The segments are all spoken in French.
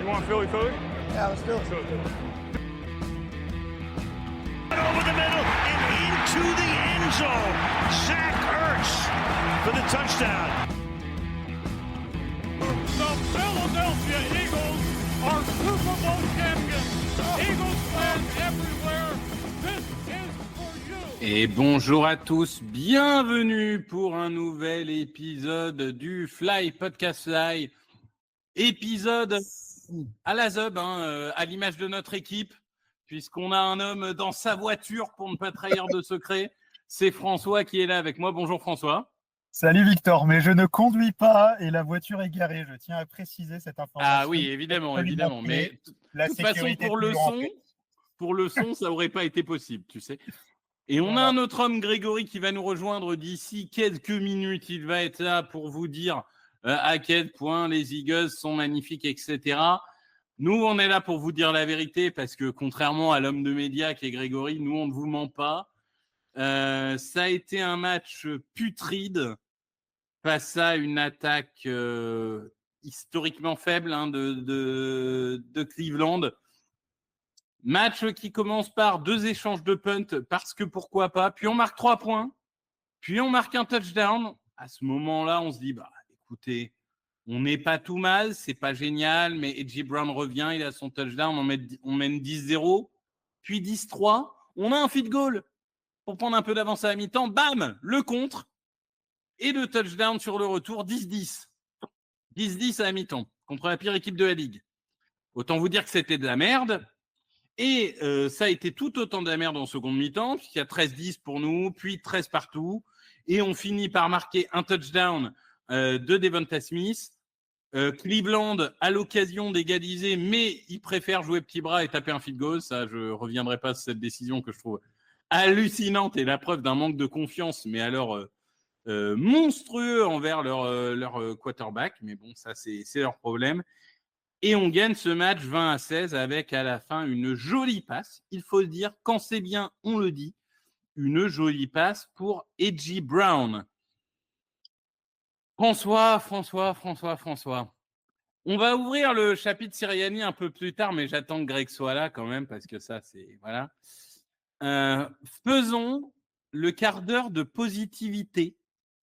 want Philly? Yeah, let's do it. Over the middle and into the end zone. Zach Ertz for the touchdown. The Philadelphia Eagles are Super Bowl champions. Eagles fans everywhere. This is for you. Et bonjour à tous, bienvenue pour un nouvel épisode du Fly Podcast Fly. Épisode à la Zub, à l'image de notre équipe, puisqu'on a un homme dans sa voiture pour ne pas trahir de secret. C'est François qui est là avec moi. Bonjour François. Salut Victor, mais je ne conduis pas et la voiture est garée. Je tiens à préciser cette information. Ah oui, évidemment. Mais de toute façon, pour le son, ça n'aurait pas été possible, tu sais. Et on a un autre homme, Grégory, qui va nous rejoindre d'ici quelques minutes. Il va être là pour vous dire à quel point les Eagles sont magnifiques, etc. Nous, on est là pour vous dire la vérité parce que contrairement à l'homme de médias qui est Grégory, nous, on ne vous ment pas. Ça a été un match putride face à une attaque historiquement faible de Cleveland. Match qui commence par 2 échanges de punt parce que pourquoi pas. Puis on marque 3 points. Puis on marque un touchdown. À ce moment-là, on se dit, écoutez, on n'est pas tout mal, c'est pas génial, mais A.J. Brown revient, il a son touchdown, on mène 10-0, puis 10-3. On a un field goal pour prendre un peu d'avance à la mi-temps. Bam, le contre et le touchdown sur le retour, 10-10. 10-10 à la mi-temps contre la pire équipe de la ligue. Autant vous dire que c'était de la merde. Et ça a été tout autant de la merde en seconde mi-temps, puisqu'il y a 13-10 pour nous, puis 13 partout. Et on finit par marquer un touchdown de Devonta Smith. Cleveland a l'occasion d'égaliser, mais il préfère jouer petit bras et taper un field goal. Ça, je ne reviendrai pas sur cette décision que je trouve hallucinante et la preuve d'un manque de confiance, mais alors monstrueux envers leur quarterback. Mais bon, ça, c'est leur problème. Et on gagne ce match 20-16 avec à la fin une jolie passe. Il faut le dire, quand c'est bien, on le dit. Une jolie passe pour A.J. Brown. François. On va ouvrir le chapitre Sirianni un peu plus tard, mais j'attends que Greg soit là quand même, parce que ça, c'est... Voilà. Faisons le quart d'heure de positivité.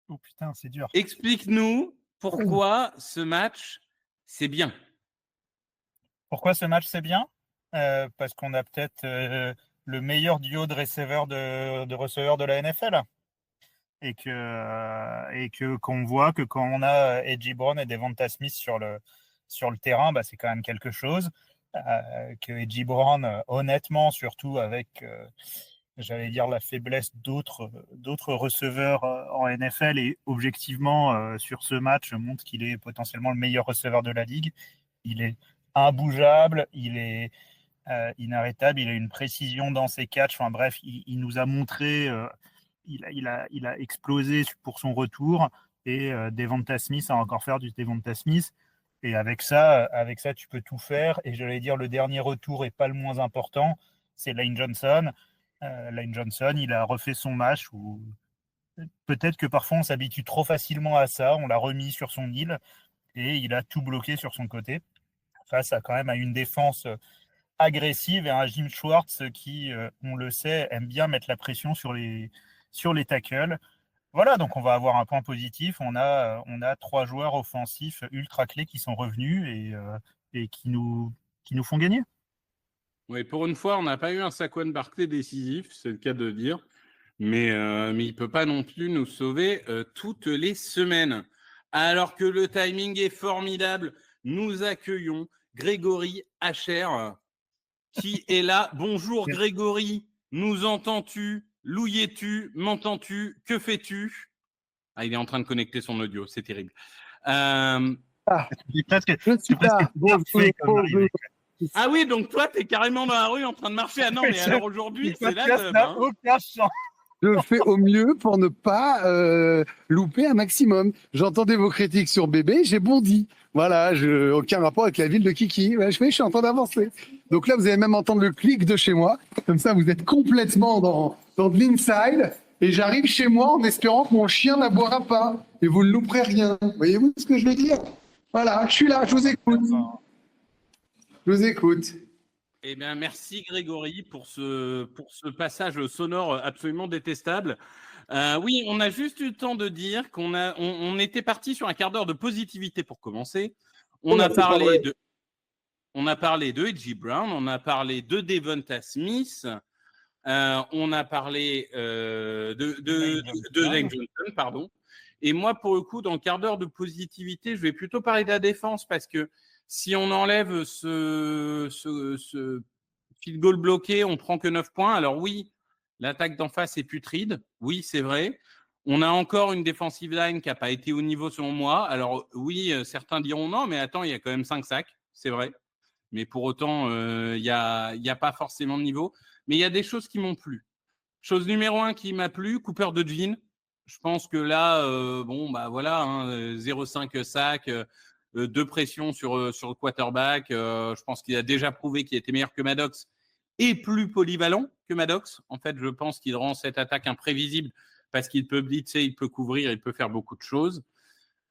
Oh putain, c'est dur. Explique-nous pourquoi ce match, c'est bien. Pourquoi ce match, c'est bien ? Parce qu'on a peut-être le meilleur duo de receveurs de la NFL. Et qu'on voit que quand on a A.J. Brown et Devonta Smith sur le terrain, c'est quand même quelque chose. Que A.J. Brown, honnêtement, surtout avec, j'allais dire, la faiblesse d'autres receveurs en NFL et objectivement sur ce match montre qu'il est potentiellement le meilleur receveur de la ligue. Il est imbougeable, il est inarrêtable, il a une précision dans ses catchs. Enfin bref, il nous a montré... Il a explosé pour son retour et Devonta Smith a encore fait du Devonta Smith. Et avec ça, tu peux tout faire. Et j'allais dire, le dernier retour et pas le moins important, c'est Lane Johnson. Lane Johnson, il a refait son match où peut-être que parfois on s'habitue trop facilement à ça. On l'a remis sur son île et il a tout bloqué sur son côté face à quand même à une défense agressive et à un Jim Schwartz qui, on le sait, aime bien mettre la pression sur les tackles. Voilà, donc on va avoir un point positif. On a 3 joueurs offensifs ultra clés qui sont revenus et qui nous font gagner. Oui, pour une fois, on n'a pas eu un Saquon Barkley décisif, c'est le cas de dire, mais il ne peut pas non plus nous sauver toutes les semaines. Alors que le timing est formidable, nous accueillons Grégory HR qui est là. Bonjour Grégory, nous entends-tu ? Louis-tu, m'entends-tu, que fais-tu ? Il est en train de connecter son audio, c'est terrible. Je suis presque Ah oui, donc toi, t'es carrément dans la rue en train de marcher. Ah non, mais alors aujourd'hui, c'est là. n'a aucun sens. Je fais au mieux pour ne pas louper un maximum. J'entendais vos critiques sur bébé, j'ai bondi. Voilà, aucun rapport avec la ville de Kiki. Je suis en train d'avancer. Donc là, vous allez même entendre le clic de chez moi. Comme ça, vous êtes complètement dans de l'inside. Et j'arrive chez moi en espérant que mon chien n'aboiera pas. Et vous ne louperez rien. Voyez-vous ce que je veux dire ? Voilà, je suis là, je vous écoute. Je vous écoute. Eh bien, merci Grégory pour ce passage sonore absolument détestable. Oui, on a juste eu le temps de dire on était parti sur un quart d'heure de positivité pour commencer. On a parlé de A.J. Brown, on a parlé de Devonta Smith, on a parlé de Lane Johnson, pardon. Et moi, pour le coup, dans le quart d'heure de positivité, je vais plutôt parler de la défense parce que si on enlève ce field goal bloqué, on prend que 9 points. Alors oui, l'attaque d'en face est putride. Oui, c'est vrai. On a encore une defensive line qui n'a pas été au niveau selon moi. Alors oui, certains diront non, mais attends, il y a quand même 5 sacs. C'est vrai. Mais pour autant, il n'y a pas forcément de niveau. Mais il y a des choses qui m'ont plu. Chose numéro 1 qui m'a plu, Cooper DeJean. Je pense que là, 0,5 sac, 2 pressions sur le quarterback. Je pense qu'il a déjà prouvé qu'il était meilleur que Maddox et plus polyvalent que Maddox. En fait, je pense qu'il rend cette attaque imprévisible parce qu'il peut blitzer, il peut couvrir, il peut faire beaucoup de choses.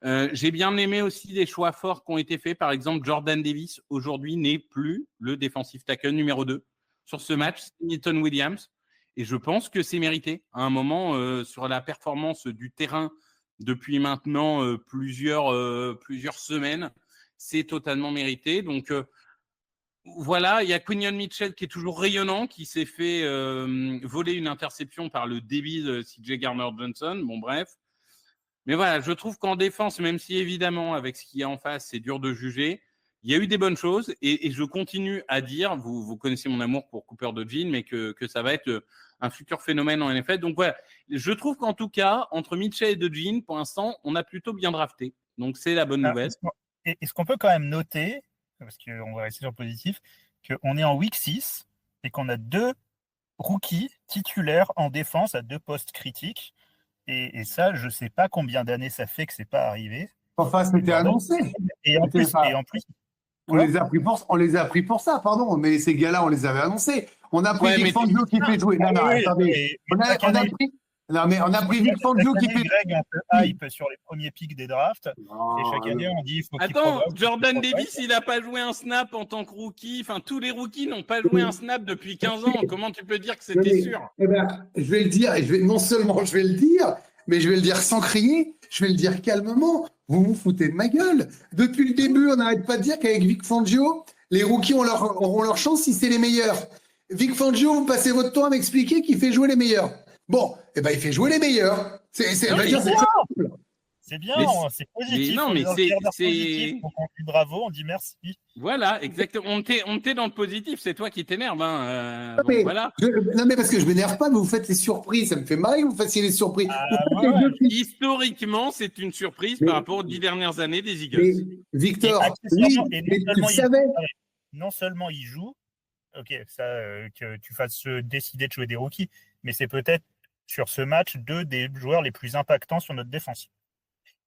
J'ai bien aimé aussi des choix forts qui ont été faits. Par exemple, Jordan Davis, aujourd'hui, n'est plus le defensive tackle numéro 2 sur ce match. C'est Milton Williams. Et je pense que c'est mérité. À un moment, sur la performance du terrain depuis maintenant plusieurs semaines, c'est totalement mérité. Donc, voilà, il y a Quinion Mitchell qui est toujours rayonnant, qui s'est fait voler une interception par le débile CJ Gardner-Johnson. Bon, bref. Mais voilà, je trouve qu'en défense, même si évidemment, avec ce qu'il y a en face, c'est dur de juger, il y a eu des bonnes choses et je continue à dire, vous connaissez mon amour pour Cooper DeJean, mais que ça va être un futur phénomène en NFL. Donc voilà, je trouve qu'en tout cas, entre Mitchell et DeJean, pour l'instant, on a plutôt bien drafté. Donc c'est la bonne nouvelle. Est-ce qu'on peut quand même noter, parce qu'on va rester sur le positif, qu'on est en week 6 et qu'on a 2 rookies titulaires en défense à 2 postes critiques. Et ça, je ne sais pas combien d'années ça fait que ce n'est pas arrivé. Enfin, c'était annoncé. Et en plus, on les a pris pour ça, pardon, mais ces gars-là, on les avait annoncés. On a pris Vic Fangio qui fait jouer. Non, attendez. On a pris Vic Fangio qui fait. Greg, on peut hype sur les premiers pics des drafts. Et chaque année, on dit il faut qu'il provoque. Jordan Davis, il n'a pas joué un snap en tant que rookie. Enfin, tous les rookies n'ont pas joué un snap depuis 15 ans. Comment tu peux dire que c'était sûr? Eh ben, je vais le dire, non seulement je vais le dire, mais je vais le dire sans crier, je vais le dire calmement. Vous vous foutez de ma gueule. Depuis le début, on n'arrête pas de dire qu'avec Vic Fangio, les rookies auront leur chance si c'est les meilleurs. Vic Fangio, vous passez votre temps à m'expliquer qu'il fait jouer les meilleurs. Bon, eh ben, il fait jouer les meilleurs. C'est bien, c'est positif. Non, mais c'est... On dit bravo, on dit merci. Voilà, exactement. On était dans le positif, c'est toi qui t'énerve. Hein. Voilà. Non, mais parce que je m'énerve pas, mais vous faites les surprises. Ça me fait marrer que vous fassiez les surprises. Historiquement, c'est une surprise par rapport aux 10 dernières années des Eagles. Mais, Victor, oui, mais tu le savais. Non seulement il joue, que tu fasses décider de jouer des rookies, mais c'est peut-être sur ce match 2 des joueurs les plus impactants sur notre défense.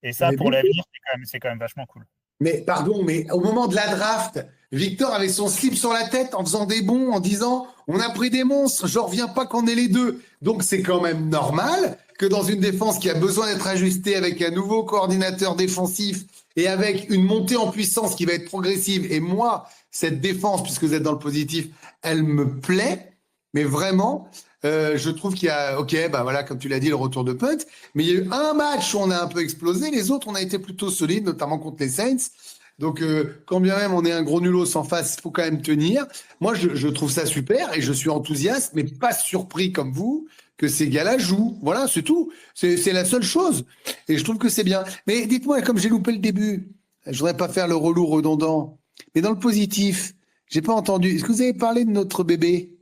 Et ça, pour l'avenir, c'est quand même vachement cool. Mais pardon, mais au moment de la draft, Victor avait son slip sur la tête en faisant des bons, en disant « On a pris des monstres, je reviens pas qu'on ait les deux ». Donc c'est quand même normal que dans une défense qui a besoin d'être ajustée avec un nouveau coordinateur défensif et avec une montée en puissance qui va être progressive, et moi, cette défense, puisque vous êtes dans le positif, elle me plaît, mais vraiment… je trouve qu'il y a, voilà, comme tu l'as dit, le retour de punt, mais il y a eu un match où on a un peu explosé, les autres, on a été plutôt solides, notamment contre les Saints. Donc, quand bien même on est un gros nulos en face, il faut quand même tenir. Moi, je trouve ça super et je suis enthousiaste, mais pas surpris comme vous que ces gars-là jouent. Voilà, c'est tout. C'est la seule chose. Et je trouve que c'est bien. Mais dites-moi, comme j'ai loupé le début, je voudrais pas faire le relou redondant, mais dans le positif, j'ai pas entendu. Est-ce que vous avez parlé de notre bébé?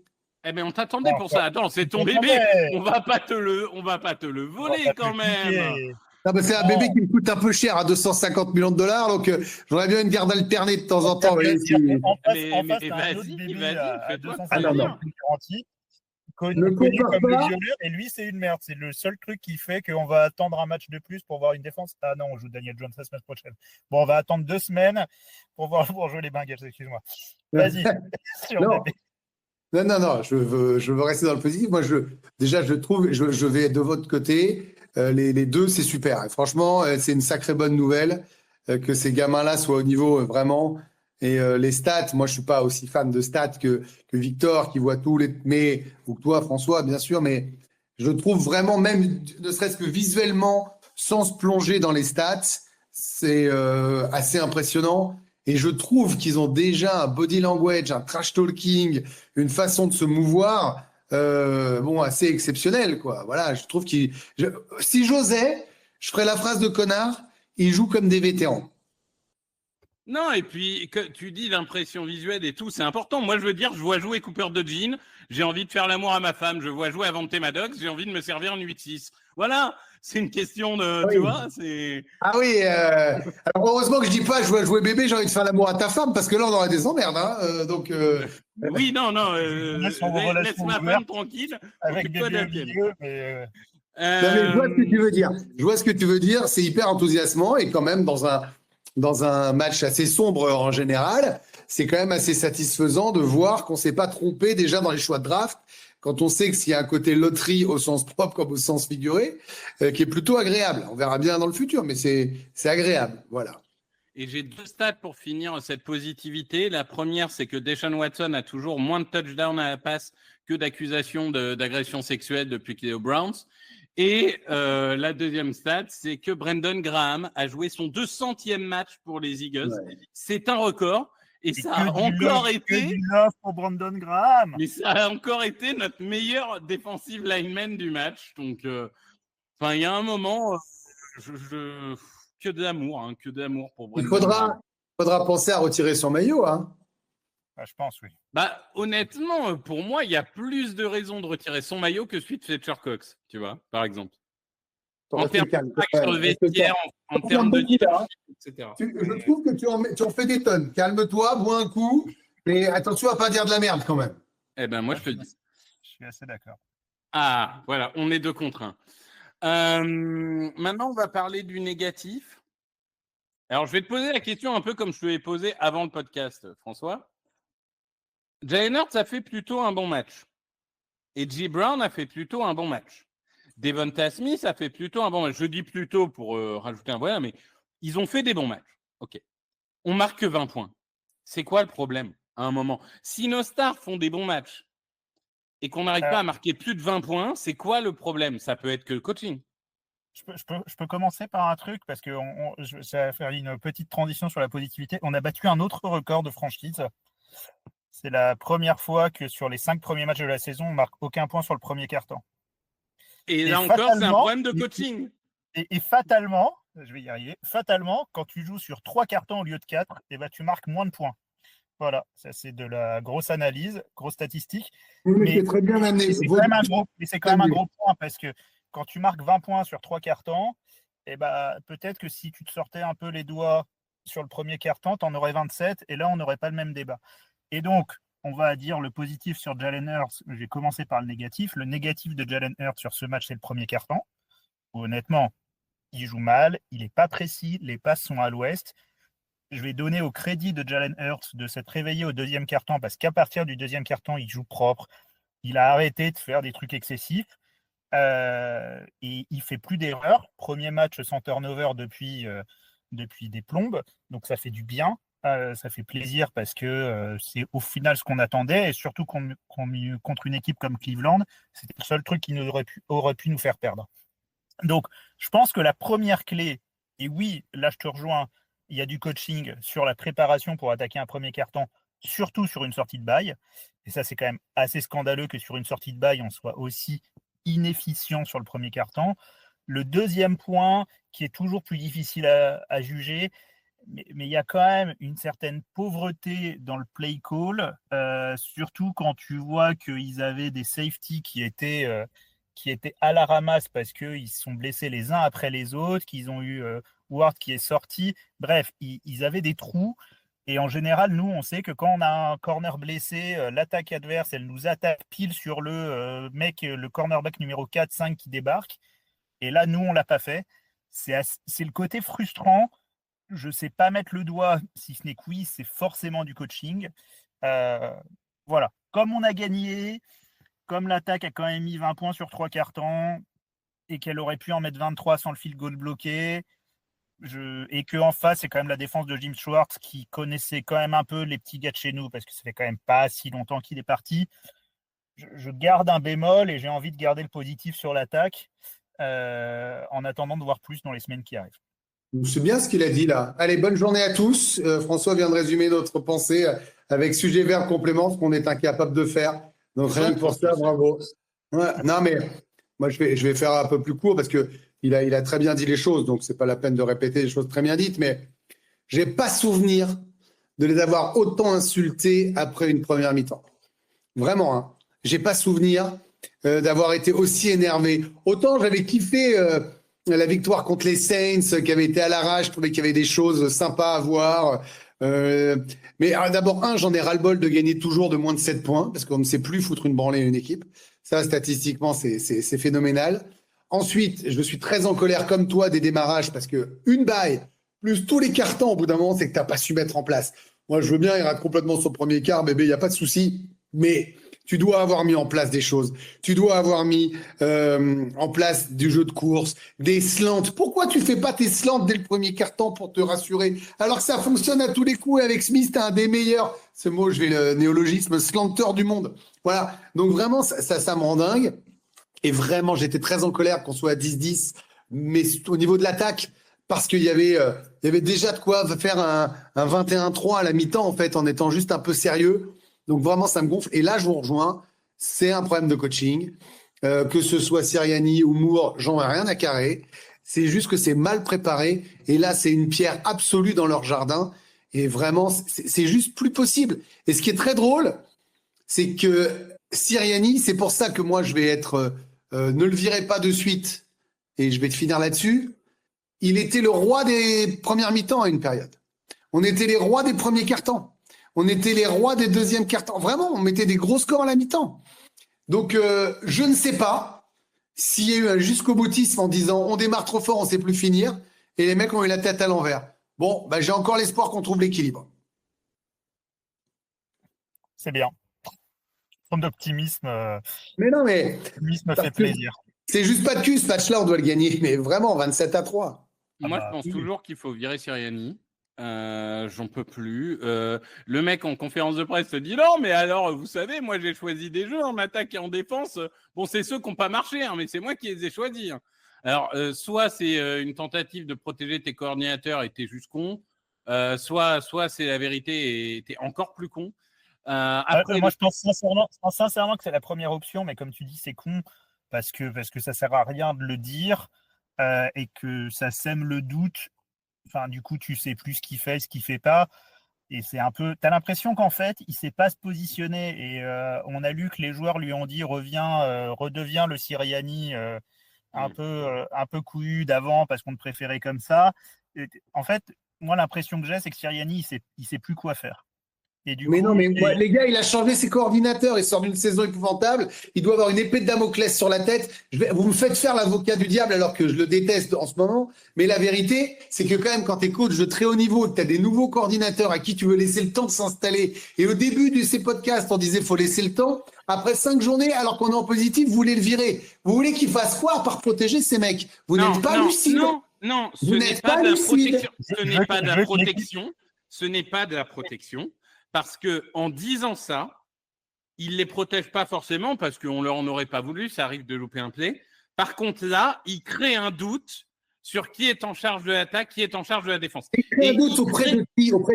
Eh bien, on t'attendait pour ça. Attends, c'est ton bébé. On va pas te le voler quand même. Non, mais c'est un bébé qui me coûte un peu cher à 250 millions de dollars, donc j'aurais bien une garde alternée de temps en temps. Mais vas-y, fais-toi garantie. Connu comme le violeur, et lui, c'est une merde. C'est le seul truc qui fait qu'on va attendre un match de plus pour voir une défense. Ah non, on joue Daniel Jones la semaine prochaine. Bon, on va attendre 2 semaines pour jouer les Bengals, excuse-moi. Vas-y. Non, je veux rester dans le positif. Moi, je trouve, je vais de votre côté. Les deux, c'est super. Et franchement, c'est une sacrée bonne nouvelle que ces gamins-là soient au niveau vraiment. Et les stats, moi, je suis pas aussi fan de stats que Victor, qui voit tous les... Mais, ou que toi, François, bien sûr, mais je trouve vraiment, même ne serait-ce que visuellement, sans se plonger dans les stats, c'est assez impressionnant. Et je trouve qu'ils ont déjà un body language, un trash talking, une façon de se mouvoir, assez exceptionnelle, quoi. Voilà, je trouve si j'osais, je ferais la phrase de connard, ils jouent comme des vétérans. Non, et puis, que tu dis l'impression visuelle et tout, c'est important. Moi, je veux dire, je vois jouer Cooper DeJean, j'ai envie de faire l'amour à ma femme, je vois jouer Avante Maddox, j'ai envie de me servir en 8-6. Voilà, c'est une question de, Oui. tu vois, c'est... Ah oui, alors heureusement que je dis pas, je vois jouer bébé, j'ai envie de faire l'amour à ta femme, parce que là, on aurait des emmerdes. Hein, Oui, non, Laisse ma femme tranquille, avec occupe-toi de la bébé au tienne. milieu, mais... Non, mais je vois ce que tu veux dire. Je vois ce que tu veux dire. C'est hyper enthousiasmant et quand même dans un match assez sombre en général, c'est quand même assez satisfaisant de voir qu'on s'est pas trompé déjà dans les choix de draft quand on sait que s'il y a un côté loterie au sens propre comme au sens figuré, qui est plutôt agréable. On verra bien dans le futur, mais c'est agréable. Voilà. Et j'ai 2 stats pour finir cette positivité. La première, c'est que Deshaun Watson a toujours moins de touchdowns à la passe que d'accusations d'agression sexuelle depuis qu'il est aux Browns. Et la deuxième stat, c'est que Brandon Graham a joué son 200e match pour les Eagles. Ouais. C'est un record. Et ça a encore été. Du love pour Brandon Graham. Mais ça a encore été notre meilleur defensive lineman du match. Donc, il y a un moment, que d'amour pour Brandon. Il faudra penser à retirer son maillot, hein. Bah, je pense, oui. Bah, honnêtement, pour moi, il y a plus de raisons de retirer son maillot que celui de Fletcher Cox, tu vois, par exemple. En termes de sur le vestiaire, en termes de leadership, etc. Je trouve que tu en fais des tonnes. Calme-toi, bois un coup, mais attention à pas dire de la merde quand même. Eh ben, moi, je te dis. Je suis assez d'accord. Ah, voilà, on est 2 contre 1. Maintenant, on va parler du négatif. Alors, je vais te poser la question un peu comme je te l'ai posée avant le podcast, François. Jalen Hurts a fait plutôt un bon match. Et J. Brown a fait plutôt un bon match. Devonta Smith a fait plutôt un bon match. Je dis plutôt pour rajouter un voilà, mais ils ont fait des bons matchs. OK. On marque 20 points. C'est quoi le problème à un moment? Si nos stars font des bons matchs et qu'on n'arrive pas à marquer plus de 20 points, c'est quoi le problème? Ça peut être que le coaching. Je peux commencer par un truc parce que ça va faire une petite transition sur la positivité. On a battu un autre record de franchise. C'est la première fois que sur les 5 premiers matchs de la saison, on ne marque aucun point sur le premier quart-temps. Et là encore, c'est un problème de coaching. Et fatalement, je vais y arriver, fatalement, quand tu joues sur 3 cartons au lieu de 4, tu marques moins de points. Voilà, ça c'est de la grosse analyse, grosse statistique. Oui, mais c'est très bien amené. C'est quand même un gros point parce que quand tu marques 20 points sur 3 cartons, peut-être que si tu te sortais un peu les doigts sur le premier quart-temps, tu en aurais 27 et là, on n'aurait pas le même débat. Et donc, on va dire le positif sur Jalen Hurts. Je vais commencer par le négatif. Le négatif de Jalen Hurts sur ce match, c'est le premier quart-temps. Honnêtement, il joue mal, il n'est pas précis, les passes sont à l'ouest. Je vais donner au crédit de Jalen Hurts de s'être réveillé au deuxième quart-temps parce qu'à partir du deuxième quart-temps, il joue propre. Il a arrêté de faire des trucs excessifs. Et il fait plus d'erreurs. Premier match sans turnover depuis des plombes. Donc ça fait du bien. Ça fait plaisir parce que c'est au final ce qu'on attendait et surtout contre une équipe comme Cleveland, c'était le seul truc qui aurait pu nous faire perdre. Donc, je pense que la première clé, et oui, là je te rejoins, il y a du coaching sur la préparation pour attaquer un premier quart-temps, surtout sur une sortie de bye. Et ça, c'est quand même assez scandaleux que sur une sortie de bye, on soit aussi inefficient sur le premier quart-temps. Le deuxième point, qui est toujours plus difficile à juger, mais il y a quand même une certaine pauvreté dans le play call, surtout quand tu vois qu'ils avaient des safeties qui étaient à la ramasse parce qu'ils se sont blessés les uns après les autres, qu'ils ont eu Ward qui est sorti. Bref, ils avaient des trous. Et en général, nous, on sait que quand on a un corner blessé, l'attaque adverse, elle nous attaque pile sur le cornerback numéro 4-5 qui débarque. Et là, nous, on ne l'a pas fait. C'est le côté frustrant. Je ne sais pas mettre le doigt, si ce n'est que oui, c'est forcément du coaching. Voilà. Comme on a gagné, comme l'attaque a quand même mis 20 points sur 3 quarts-temps et qu'elle aurait pu en mettre 23 sans le field goal bloqué, Et qu'en face, c'est quand même la défense de Jim Schwartz qui connaissait quand même un peu les petits gars de chez nous, parce que ça fait quand même pas si longtemps qu'il est parti. Je garde un bémol et j'ai envie de garder le positif sur l'attaque en attendant de voir plus dans les semaines qui arrivent. C'est bien ce qu'il a dit là. Allez, bonne journée à tous. François vient de résumer notre pensée avec sujet, verbe, complément, ce qu'on est incapable de faire. Donc rien que pour ça, bravo. Ouais, non mais moi je vais faire un peu plus court parce que il a très bien dit les choses, donc c'est pas la peine de répéter les choses très bien dites, mais j'ai pas souvenir de les avoir autant insultés après une première mi-temps. Vraiment, hein. J'ai pas souvenir d'avoir été aussi énervé. Autant j'avais kiffé la victoire contre les Saints qui avait été à l'arrache, je trouvais qu'il y avait des choses sympas à voir. Mais d'abord, j'en ai ras-le-bol de gagner toujours de moins de 7 points parce qu'on ne sait plus foutre une branlée à une équipe. Ça, statistiquement, c'est phénoménal. Ensuite, je suis très en colère comme toi des démarrages parce que une bye plus tous les cartons au bout d'un moment, c'est que tu n'as pas su mettre en place. Moi, je veux bien, il rate complètement son premier quart, bébé, il n'y a pas de souci. Mais tu dois avoir mis en place des choses. Tu dois avoir mis en place du jeu de course, des slants. Pourquoi tu fais pas tes slants dès le premier quart-temps pour te rassurer? Alors que ça fonctionne à tous les coups. Et avec Smith, tu es un des meilleurs, ce mot, je vais le néologisme, slanteur du monde. Voilà. Donc vraiment, ça me rend dingue. Et vraiment, j'étais très en colère qu'on soit à 10-10. Mais au niveau de l'attaque, parce qu'il y avait déjà de quoi faire un 21-3 à la mi-temps, en fait, en étant juste un peu sérieux. Donc vraiment, ça me gonfle. Et là, je vous rejoins. C'est un problème de coaching. Que ce soit Sirianni ou Moore, j'en ai rien à carrer. C'est juste que c'est mal préparé. Et là, c'est une pierre absolue dans leur jardin. Et vraiment, c'est juste plus possible. Et ce qui est très drôle, c'est que Sirianni, c'est pour ça que moi, je vais être... ne le virez pas de suite. Et je vais te finir là-dessus. Il était le roi des premières mi-temps à une période. On était les rois des premiers quart-temps. On était les rois des deuxièmes quart-temps. Vraiment, on mettait des gros scores à la mi-temps. Donc, je ne sais pas s'il y a eu un jusqu'au-boutisme en disant on démarre trop fort, on ne sait plus finir, et les mecs ont eu la tête à l'envers. Bon, j'ai encore l'espoir qu'on trouve l'équilibre. C'est bien. Forme d'optimisme. Mais non, mais. L'optimisme fait plaisir. C'est juste pas de cul, ce match-là, on doit le gagner. Mais vraiment, 27-3. Moi, je pense toujours qu'il faut virer Sirianni. J'en peux plus. Le mec en conférence de presse se dit non, mais alors, vous savez, moi j'ai choisi des jeux en attaque et en défense. Bon, c'est ceux qui n'ont pas marché, hein, mais c'est moi qui les ai choisis. Hein. Alors, soit c'est une tentative de protéger tes coordinateurs et t'es juste con, soit c'est la vérité et t'es encore plus con. Après, moi, je pense sincèrement que c'est la première option, mais comme tu dis, c'est con parce que ça sert à rien de le dire et que ça sème le doute. Enfin, du coup, tu sais plus ce qu'il fait pas. Et c'est un peu. T'as l'impression qu'en fait, il sait pas se positionner. Et on a lu que les joueurs lui ont dit redeviens le Sirianni un peu couillu d'avant parce qu'on te préférait comme ça. Et, en fait, moi, l'impression que j'ai, c'est que Sirianni, il sait plus quoi faire. Et du coup, les gars, il a changé ses coordinateurs. Il sort d'une saison épouvantable. Il doit avoir une épée de Damoclès sur la tête. Vous me faites faire l'avocat du diable alors que je le déteste en ce moment. Mais la vérité, c'est que quand même, quand tu es coach de très haut niveau, que tu as des nouveaux coordinateurs à qui tu veux laisser le temps de s'installer. Et au début de ces podcasts, on disait faut laisser le temps. Après 5 journées, alors qu'on est en positif, vous voulez le virer. Vous voulez qu'il fasse quoi par protéger ces mecs? Vous n'êtes pas lucide. Non, ce n'est pas de la protection. Ce n'est pas de la protection. Ce n'est pas de la protection. Parce qu'en disant ça, il ne les protège pas forcément parce qu'on ne leur en aurait pas voulu, ça arrive de louper un play. Par contre, là, il crée un doute sur qui est en charge de l'attaque, qui est en charge de la défense. Il crée un doute auprès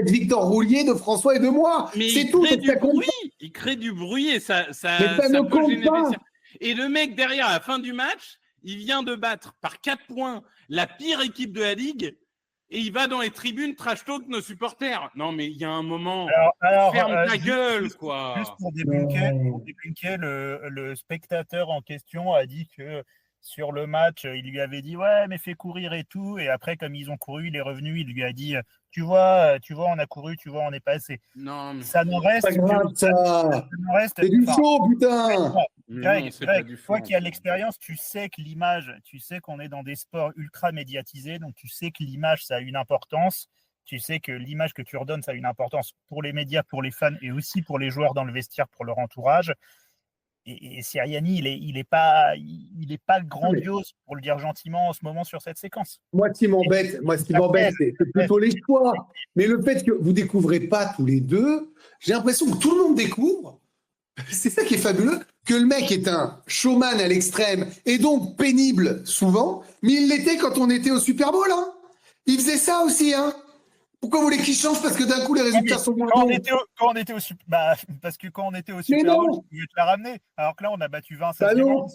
de Victor Roulier, de François et de moi. C'est tout. Il crée du bruit et ça peut générer. Et le mec, derrière, à la fin du match, il vient de battre par 4 points la pire équipe de la Ligue. Et il va dans les tribunes trash talk nos supporters. Non, mais il y a un moment, ferme ta gueule, quoi. Juste pour débunker, le spectateur en question a dit que sur le match, il lui avait dit « Ouais, mais fais courir et tout. » Et après, comme ils ont couru, il est revenu, il lui a dit « Tu vois, on a couru, tu vois, on est passé. » Non, mais ça n'en reste c'est du show, putain. Greg, toi qui as l'expérience, tu sais que l'image, tu sais qu'on est dans des sports ultra médiatisés, donc tu sais que l'image, ça a une importance. Tu sais que l'image que tu redonnes, ça a une importance pour les médias, pour les fans et aussi pour les joueurs dans le vestiaire, pour leur entourage. Et Sirianni, il est pas grandiose, pour le dire gentiment, en ce moment sur cette séquence. Moi, ce qui m'embête, c'est plutôt les choix. Mais le fait que vous découvrez pas tous les deux, j'ai l'impression que tout le monde découvre. C'est ça qui est fabuleux, que le mec est un showman à l'extrême et donc pénible souvent, mais il l'était quand on était au Super Bowl. Hein. Il faisait ça aussi. Hein. Pourquoi vous voulez qu'il change? Parce que d'un coup, les résultats sont moins bons. Parce que quand on était au Super Bowl, je pouvais te la ramener. Alors que là, on a battu 20 16 non,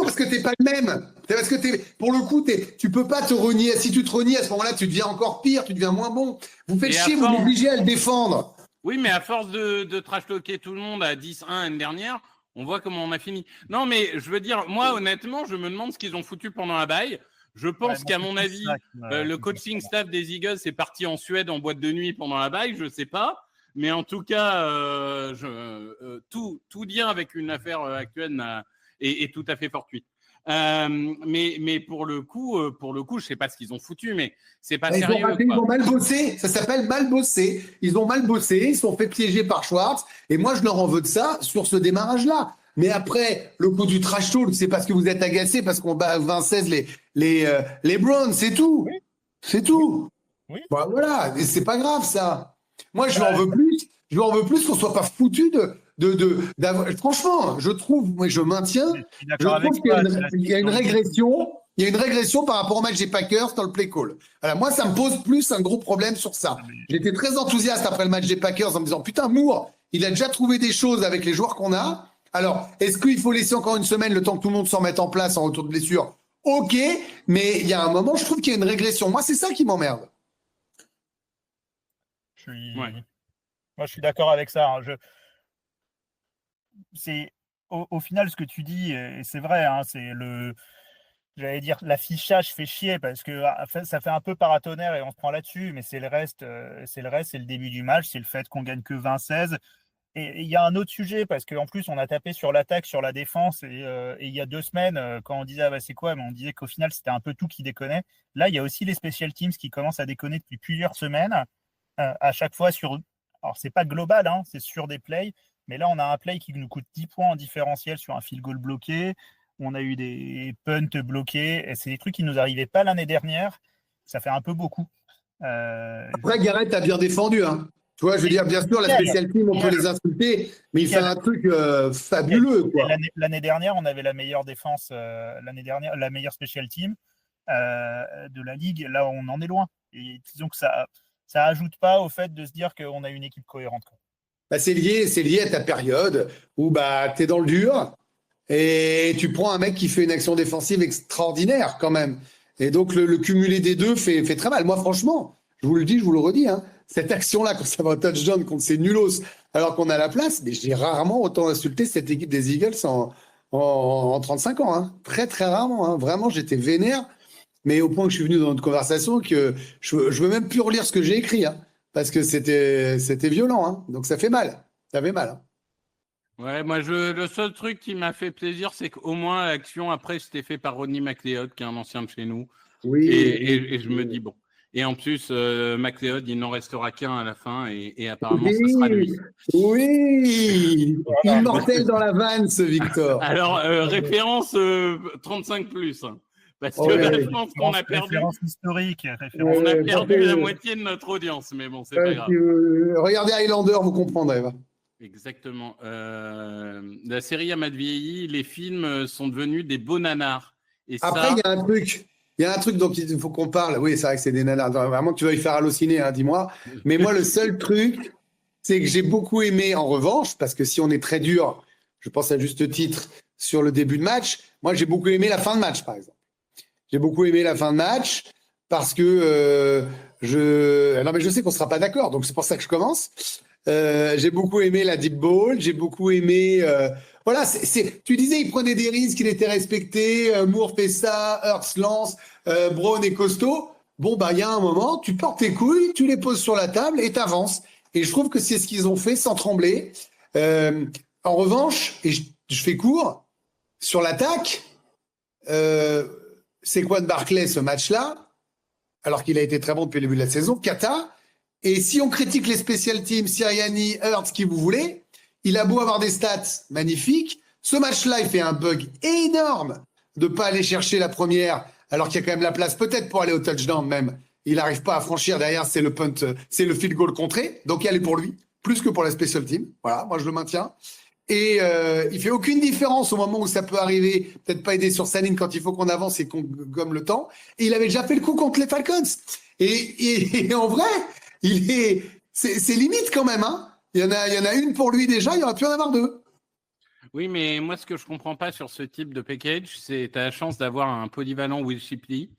parce que t'es pas le même. C'est parce que pour le coup, tu peux pas te renier. Si tu te renies, à ce moment-là, tu deviens encore pire, tu deviens moins bon. Vous faites chier, vous m'obligez à le défendre. Oui, mais à force de trash-talker tout le monde à 10-1 l'année dernière, on voit comment on a fini. Non, mais je veux dire, moi, honnêtement, je me demande ce qu'ils ont foutu pendant la bye. Je pense qu'à mon avis, le coaching staff des Eagles est parti en Suède en boîte de nuit pendant la bye, je ne sais pas. Mais en tout cas, tout lien avec une affaire actuelle est tout à fait fortuite. Mais pour le coup, je ne sais pas ce qu'ils ont foutu, mais c'est pas sérieux. Ils ont mal bossé, ça s'appelle mal bossé. Ils ont mal bossé, ils se sont fait piéger par Schwartz. Et moi, je leur en veux de ça sur ce démarrage-là. Mais après, le coup du trash talk, c'est parce que vous êtes agacés parce qu'on bat 20-16 les Browns, c'est tout. Oui. C'est tout. Oui. Bah, voilà, et c'est pas grave ça. Moi, je lui en veux plus. Je lui en veux plus qu'on soit pas foutu d'avoir. Franchement, je trouve, moi, je maintiens. Je trouve qu'il y a une régression. Il y a une régression par rapport au match des Packers dans le play call. Voilà, moi, ça me pose plus un gros problème sur ça. J'étais très enthousiaste après le match des Packers en me disant putain, Moore, il a déjà trouvé des choses avec les joueurs qu'on a. Alors, est-ce qu'il faut laisser encore une semaine le temps que tout le monde s'en mette en place en retour de blessure? Ok, mais il y a un moment, je trouve qu'il y a une régression. Moi, c'est ça qui m'emmerde. Moi, je suis d'accord avec ça. Hein. C'est au final ce que tu dis, et c'est vrai. Hein, j'allais dire, l'affichage fait chier parce que ça fait un peu paratonnerre et on se prend là-dessus. Mais c'est le reste, c'est le début du match, c'est le fait qu'on gagne que 20-16. Et il y a un autre sujet, parce qu'en plus, on a tapé sur l'attaque, sur la défense, et il y a 2 semaines, quand on disait c'est quoi, mais on disait qu'au final, c'était un peu tout qui déconnait. Là, il y a aussi les special teams qui commencent à déconner depuis plusieurs semaines, à chaque fois sur. Alors, c'est pas global, hein, c'est sur des plays, mais là, on a un play qui nous coûte 10 points en différentiel sur un field goal bloqué. On a eu des punts bloqués, et c'est des trucs qui nous arrivaient pas l'année dernière. Ça fait un peu beaucoup. Après, Garrett a bien défendu, hein. Tu vois, je veux dire, bien sûr, la special team, on peut les insulter, mais il fait un truc fabuleux, quoi. L'année dernière, on avait la meilleure défense, la meilleure special team de la ligue. Là, on en est loin. Et disons que ça ajoute pas au fait de se dire qu'on a une équipe cohérente, quoi. Bah, c'est lié à ta période où tu es dans le dur et tu prends un mec qui fait une action défensive extraordinaire quand même. Et donc, le cumulé des deux fait très mal. Moi, franchement, je vous le dis, je vous le redis, hein, cette action-là, quand ça va un touchdown contre ces nulos, alors qu'on a la place, mais j'ai rarement autant insulté cette équipe des Eagles en 35 ans. Hein. Très, très rarement. Hein. Vraiment, j'étais vénère, mais au point que je suis venu dans notre conversation que je veux même plus relire ce que j'ai écrit, hein, parce que c'était violent. Hein. Donc, ça fait mal. Ça fait mal. Hein. Ouais, moi, le seul truc qui m'a fait plaisir, c'est qu'au moins, l'action, après, c'était fait par Rodney McLeod, qui est un ancien de chez nous. Oui. Et je me dis, bon. Et en plus, McLeod, il n'en restera qu'un à la fin et apparemment, ce sera lui. Oui, immortel dans la vanne, ce Victor. Alors, référence 35+. Hein, parce que là, je pense qu'on a perdu. Référence historique. On a perdu la moitié de notre audience, mais bon, c'est pas grave. Regardez Highlander, vous comprendrez. Va. Exactement. La série a mal vieilli, les films sont devenus des beaux nanars. Et après, il y a un truc. Il y a un truc dont il faut qu'on parle. Oui, c'est vrai que c'est des nanars. Vraiment que tu vas y faire halluciner, hein, dis-moi. Mais moi, le seul truc, c'est que j'ai beaucoup aimé, en revanche, parce que si on est très dur, je pense à juste titre, sur le début de match, moi, j'ai beaucoup aimé la fin de match, par exemple. J'ai beaucoup aimé la fin de match parce que non, mais je sais qu'on ne sera pas d'accord, donc c'est pour ça que je commence. J'ai beaucoup aimé la deep ball, j'ai beaucoup aimé... Voilà, tu disais, il prenait des risques, il était respecté, Moore fait ça, Hurts lance, Brown est costaud. Bon, il y a un moment, tu portes tes couilles, tu les poses sur la table et t'avances. Et je trouve que c'est ce qu'ils ont fait sans trembler. En revanche, et je fais court, sur l'attaque, Saquon Barkley, ce match-là, alors qu'il a été très bon depuis le début de la saison, cata. Et si on critique les special teams, Sirianni, Hurts, qui vous voulez, il a beau avoir des stats magnifiques, Ce match-là, il fait un bug énorme de ne pas aller chercher la première, alors qu'il y a quand même la place peut-être pour aller au touchdown même. Il n'arrive pas à franchir. Derrière, c'est le punt, c'est le field goal contré. Donc, elle est pour lui, plus que pour la special team. Voilà, moi, je le maintiens. Et il fait aucune différence au moment où ça peut arriver. Peut-être pas aider sur sa ligne quand il faut qu'on avance et qu'on gomme le temps. Et il avait déjà fait le coup contre les Falcons. Et en vrai, c'est limite quand même. Hein. Il y en a une pour lui déjà, il y aurait pu en avoir deux. Oui, mais moi, ce que je comprends pas sur ce type de package, c'est tu as la chance d'avoir un polyvalent Will Shipley.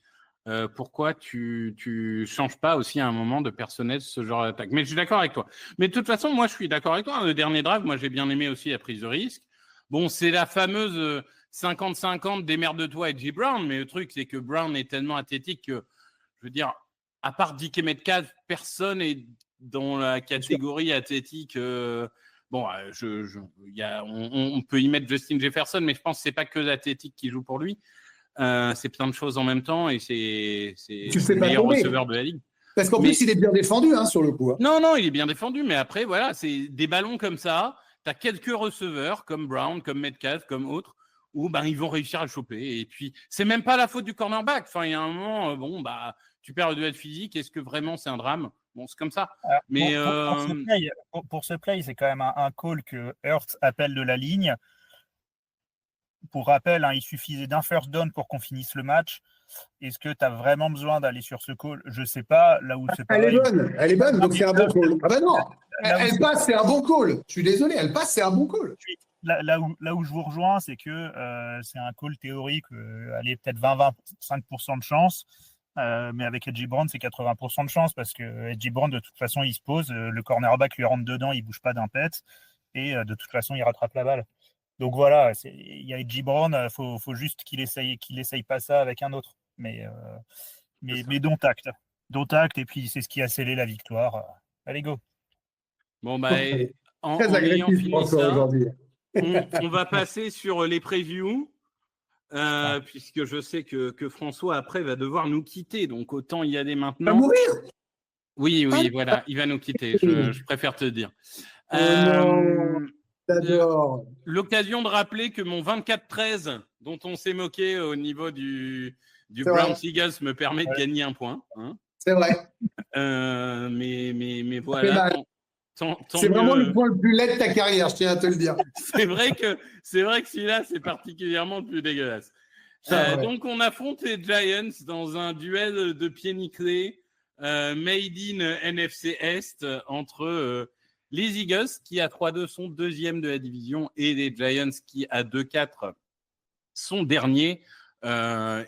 Pourquoi tu changes pas aussi à un moment de personnel ce genre d'attaque? Mais je suis d'accord avec toi. Mais de toute façon, moi, je suis d'accord avec toi. Le dernier draft, moi, j'ai bien aimé aussi la prise de risque. Bon, c'est la fameuse 50-50 démerde-toi et J. Brown, mais le truc, c'est que Brown est tellement athlétique que, je veux dire, à part Dick Metcalf, personne est dans la catégorie athlétique. Bon, on peut y mettre Justin Jefferson, mais je pense que c'est pas que l'athlétique qui joue pour lui. C'est plein de choses en même temps et c'est le meilleur receveur de la ligue. Parce qu'en plus, il est bien défendu sur le coup. Hein. Non, il est bien défendu, mais après, voilà, c'est des ballons comme ça. Tu as quelques receveurs comme Brown, comme Metcalf, comme autres, où ils vont réussir à le choper. Et puis, c'est même pas la faute du cornerback. Enfin, il y a un moment, tu perds le duel physique. Est-ce que vraiment c'est un drame? Bon, c'est comme ça. Mais pour ce play, c'est quand même un call que Hurts appelle de la ligne. Pour rappel, il suffisait d'un first down pour qu'on finisse le match. Est-ce que tu as vraiment besoin d'aller sur ce call? Je ne sais pas. Là où c'est pareil. Elle est bonne, donc c'est un bon call. Ah ben non, elle passe, c'est un bon call. Je suis désolé, elle passe, c'est un bon call. Là où je vous rejoins, c'est que c'est un call théorique. Allez, peut-être 20-25% de chance. Mais avec Edgy Brown, c'est 80% de chance parce que Edgy Brown, de toute façon, il se pose. Le cornerback lui rentre dedans, il ne bouge pas d'un pet. Et de toute façon, il rattrape la balle. Donc voilà, il y a Edgy Brown, faut juste qu'il essaye pas ça avec un autre. Mais dont acte. Dont acte, et puis c'est ce qui a scellé la victoire. Allez, go. Bon, en ayant fini ça, on va passer sur les previews. Puisque je sais que François après va devoir nous quitter, donc autant y aller maintenant. Il va mourir. Oui, voilà, il va nous quitter, je préfère te le dire. L'occasion de rappeler que mon 24-13, dont on s'est moqué au niveau du Browns Eagles, me permet de gagner un point. Hein. C'est vrai. Mais voilà. C'est vraiment le point le plus laid de ta carrière, je tiens à te le dire. c'est vrai que celui-là, c'est particulièrement le plus dégueulasse. Donc, on affronte les Giants dans un duel de pieds nickelés made in NFC Est entre les Eagles qui à 3-2 sont deuxième de la division et les Giants qui à 2-4 sont derniers.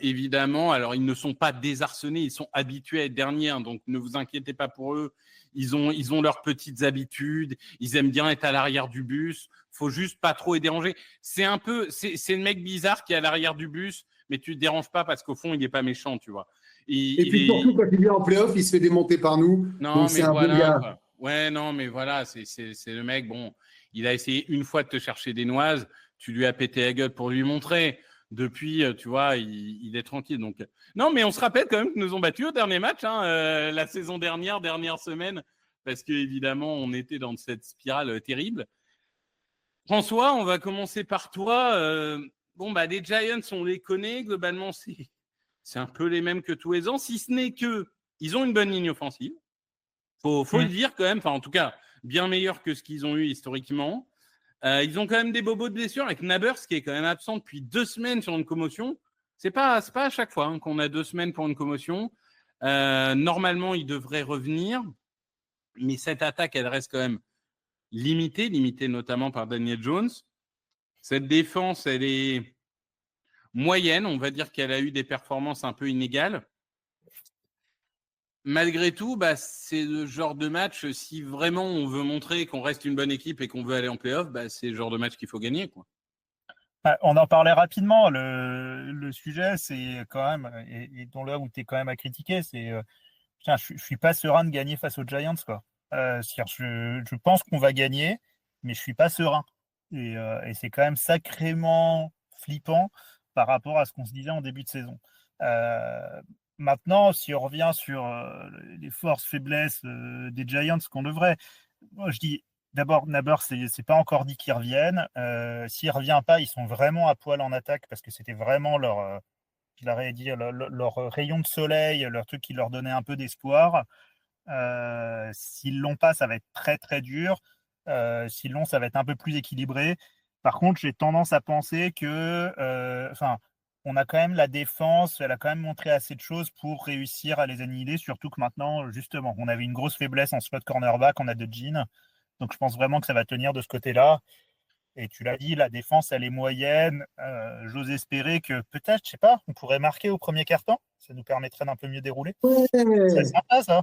Évidemment, alors ils ne sont pas désarçonnés, ils sont habitués à être derniers, hein, donc ne vous inquiétez pas pour eux. Ils ont leurs petites habitudes, ils aiment bien être à l'arrière du bus. Faut juste pas trop les déranger. C'est le mec bizarre qui est à l'arrière du bus, mais tu le déranges pas parce qu'au fond il est pas méchant, tu vois. Et puis surtout quand il vient en playoff, il se fait démonter par nous. Non, donc mais voilà. Ouais, non, mais voilà, c'est le mec. Bon, il a essayé une fois de te chercher des noises, tu lui as pété la gueule pour lui montrer. Depuis, tu vois, il est tranquille. Donc, non, mais on se rappelle quand même que nous ont battus au dernier match, la saison dernière semaine, parce qu'évidemment, on était dans cette spirale terrible. François, on va commencer par toi. Les Giants, on les connaît. Globalement, c'est un peu les mêmes que tous les ans, si ce n'est qu'ils ont une bonne ligne offensive. Faut le dire quand même. Enfin, en tout cas, bien meilleur que ce qu'ils ont eu historiquement. Ils ont quand même des bobos de blessures avec Nabers qui est quand même absent depuis 2 semaines sur une commotion. C'est pas à chaque fois qu'on a 2 semaines pour une commotion. Normalement, il devrait revenir, mais cette attaque, elle reste quand même limitée notamment par Daniel Jones. Cette défense, elle est moyenne. On va dire qu'elle a eu des performances un peu inégales. Malgré tout, c'est le genre de match, si vraiment on veut montrer qu'on reste une bonne équipe et qu'on veut aller en play-off, c'est le genre de match qu'il faut gagner, quoi. On en parlait rapidement. Le sujet, c'est quand même, et dont là où tu es quand même à critiquer, c'est je ne suis pas serein de gagner face aux Giants, quoi. Je pense qu'on va gagner, mais je ne suis pas serein. Et c'est quand même sacrément flippant par rapport à ce qu'on se disait en début de saison. Maintenant, si on revient sur les forces, faiblesses des Giants, qu'on devrait, moi je dis D'abord, c'est pas encore dit qu'ils reviennent. S'il revient pas, ils sont vraiment à poil en attaque parce que c'était vraiment je leur ai dit, leur rayon de soleil, leur truc qui leur donnait un peu d'espoir. S'ils l'ont pas, ça va être très très dur. S'ils l'ont, ça va être un peu plus équilibré. Par contre, j'ai tendance à penser que, on a quand même la défense, elle a quand même montré assez de choses pour réussir à les annihiler, surtout que maintenant, justement, on avait une grosse faiblesse en slot cornerback, on a de Jean. Donc, je pense vraiment que ça va tenir de ce côté-là. Et tu l'as dit, la défense, elle est moyenne. J'ose espérer que peut-être, je sais pas, on pourrait marquer au premier quart-temps. Ça nous permettrait d'un peu mieux dérouler. C'est sympa, ça.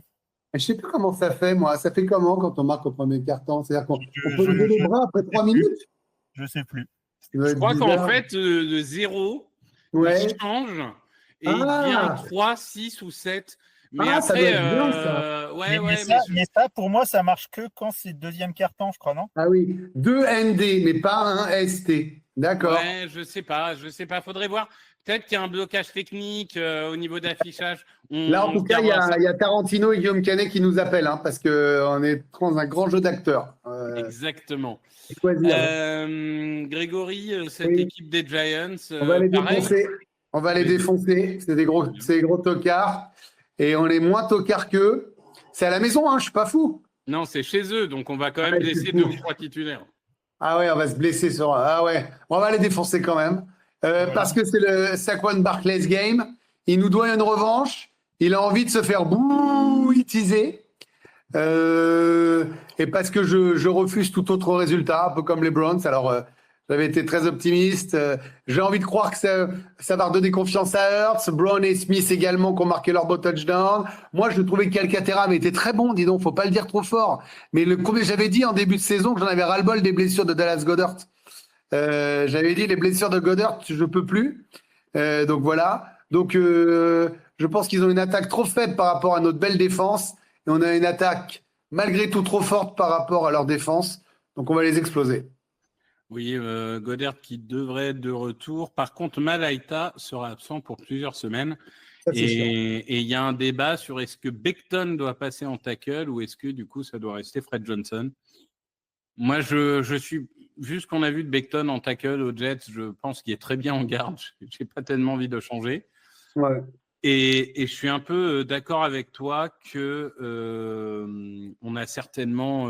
Je sais plus comment ça fait, moi. Ça fait comment quand on marque au premier quart-temps? C'est-à-dire qu'on peut lever les bras après 3 minutes? Je sais plus. Je crois qu'en fait, de 0, il change et il devient 3, 6 ou 7. Mais après, ça doit être bien, ça. Mais ça, pour moi, ça marche que quand c'est deuxième quart-temps, je crois, non? Ah oui, 2 ND, mais pas un ST. D'accord. Ouais, je sais pas. Faudrait voir. Peut-être qu'il y a un blocage technique au niveau d'affichage. Là, en tout cas, il y a Tarantino et Guillaume Canet qui nous appellent, parce qu'on est dans un grand jeu d'acteurs. Exactement. Grégory, cette Oui. équipe des Giants, On va les pareil. défoncer. On va les défoncer. C'est des gros tocards. Et on est moins tocards qu'eux. C'est à la maison, je suis pas fou. Non, c'est chez eux, donc on va quand même blesser 2 ou 3 titulaires. Ah ouais, on va se blesser sur. Ah ouais, on va les défoncer quand même. Parce que c'est le Saquon Barkley's game. Il nous doit une revanche. Il a envie de se faire bouitiser. Et parce que je refuse tout autre résultat, un peu comme les Browns. Alors, j'avais été très optimiste. J'ai envie de croire que ça va redonner confiance à Hurts. Brown et Smith également qui ont marqué leur beau touchdown. Moi, je trouvais que Calcaterra avait été très bon, dis donc, faut pas le dire trop fort. Mais j'avais dit en début de saison que j'en avais ras-le-bol des blessures de Dallas Goedert. J'avais dit les blessures de Goedert, je peux plus. Donc voilà. Donc je pense qu'ils ont une attaque trop faible par rapport à notre belle défense. Et on a une attaque malgré tout trop forte par rapport à leur défense. Donc on va les exploser. Oui, Goedert qui devrait être de retour. Par contre, Malaita sera absent pour plusieurs semaines. Ça, et il y a un débat sur est-ce que Becton doit passer en tackle ou est-ce que du coup ça doit rester Fred Johnson. Moi, je suis, vu ce qu'on a vu de Becton en tackle aux Jets, je pense qu'il est très bien en garde. J'ai pas tellement envie de changer. Ouais. Et je suis un peu d'accord avec toi que on a certainement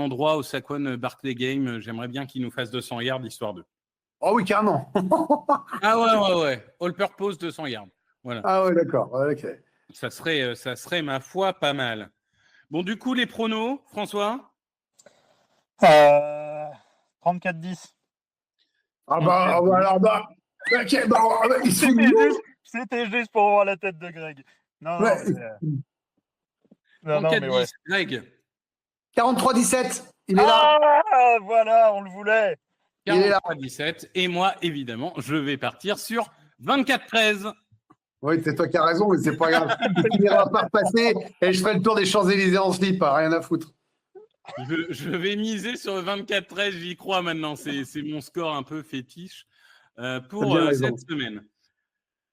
droit au Saquon Barkley game. J'aimerais bien qu'il nous fasse 200 yards histoire de. Oh oui, carrément. Ah ouais. All purpose 200 yards. Voilà. Ah ouais, d'accord. Ok. Ça serait ma foi pas mal. Bon, du coup, les pronos, François 34-10. C'était juste pour voir la tête de Greg. Non, ouais. Non, mais ouais. Greg 43-17. Il est là. Ah, voilà, on le voulait. 43-17. Et moi, évidemment, je vais partir sur 24-13. Oui, c'est toi qui as raison, mais c'est pas grave. Il finira par passer et je ferai le tour des Champs-Élysées en slip, rien à foutre. Je vais miser sur le 24-13, j'y crois maintenant. C'est mon score un peu fétiche pour cette semaine.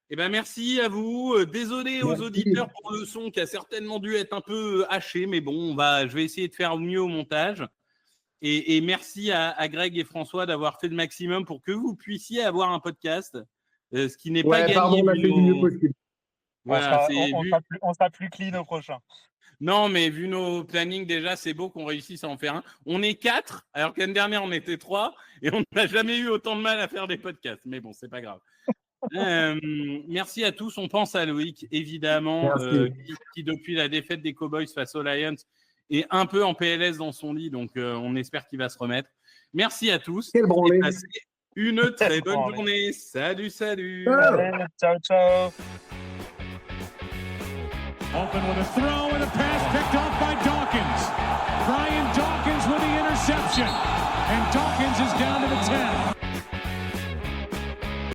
Eh ben, merci à vous. Désolé aux auditeurs pour le son qui a certainement dû être un peu haché, mais bon, je vais essayer de faire mieux au montage. Et merci à Greg et François d'avoir fait le maximum pour que vous puissiez avoir un podcast, ce qui n'est pas gagné. Pardon, on a fait du mieux possible. Voilà, on sera plus clean au prochain. Non, mais vu nos plannings, déjà, c'est beau qu'on réussisse à en faire un. On est 4, alors que l'année dernière, on était 3, et on n'a jamais eu autant de mal à faire des podcasts. Mais bon, c'est pas grave. Merci à tous. On pense à Loïc, évidemment, qui, depuis la défaite des Cowboys face aux Lions, est un peu en PLS dans son lit, donc on espère qu'il va se remettre. Merci à tous. Quel branlé. Et passez une très bonne journée. Salut. Ciao. Open with a throw and a pass picked off by Dawkins. Brian Dawkins with the interception. And Dawkins is down to the